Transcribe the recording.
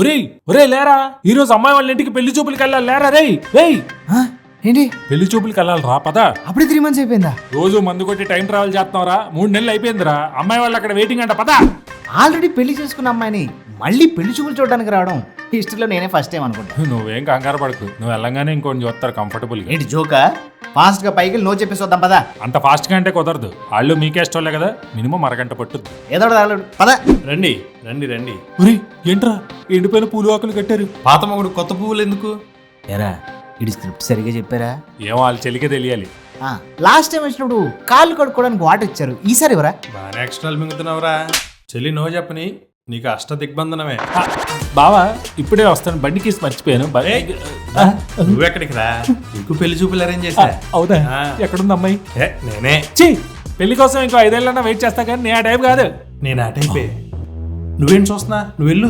ఒరేయ్ ఒరేయ్ లేరా, ఈ రోజు అమ్మాయి వాళ్ళ ఇంటికి పెళ్లి చూపులకి వెళ్ళాలి, లేరా రేయ్ రేయ్. ఏంటి పెళ్లి చూపులకి వెళ్ళాలి రా, పద. అప్పుడే 3 months అయిపోయిందా? రోజు మందు కొట్టి టైం ట్రావెల్ చేస్తున్నావురా, 3 నెలలు అయిపోయిందిరా. అమ్మాయి వాళ్ళు అక్కడ వెయిటింగ్ అంట, పద. ఆల్రెడీ పెళ్లి చేసుకున్న అమ్మాయిని మళ్ళీ పెళ్లి చూపులు చూడడానికి రావడం హిస్టరీలో నేనే ఫస్ట్ టైం అనుకుంటా. నువ్వేం కంగారు పడకు, నువ్వు వెళ్ళంగానే ఇంకొని చూస్తారు కంఫర్టబుల్ గా. ఏంటి జోకా? ఫాస్ట్ గా పైకి నో చెప్పేసి వద్దాం పదా. అంత ఫాస్ట్ గా అంటే కుదరదు, వాళ్ళు మీకే ఇష్టంలే కదా, మినిమం అరగంట పట్టుద్ది. ఏదో తగలడు పదా. రండి రండి రండి. ఒరేయ్ ఏంట్రా ఎండిపోయిన పూలు ఆకులు కట్టారు? పాత మొగుడు కొత్త పువ్వులు ఎందుకు? ఎరా ఇది స్క్రిప్ట్ సరిగా చెప్పారా? ఏమో వాళ్ళ చెలికే తెలియాలి. లాస్ట్ టైం వచ్చినప్పుడు కాళ్ళు కడుక్కోవడానికి వాటర్ ఇచ్చారు, ఈసారి ఎవరా? బాగా ఎక్స్ట్రాలు మింగుతున్నావురా. చెల్లి నో చెప్పని నీకు అష్ట దిగ్బంధనమే. బావా ఇప్పుడే వస్తాను, బండి కేసు మర్చిపోయాను. నువ్వెక్కడికి రా, నీకు పెళ్లి చూపులు అరేంజ్ చేశా. అవుదా? ఆ. ఎక్కడుంది అమ్మాయి? నేనే. ఛీ, పెళ్లి కోసం ఇంకో 5 ఏళ్ళన్నా వెయిట్ చేస్తా కానీ నే ఆ టైం కాదు. నేను ఆ టైపే. నువ్వేం చూస్తున్నా, నువ్వు వెళ్ళు.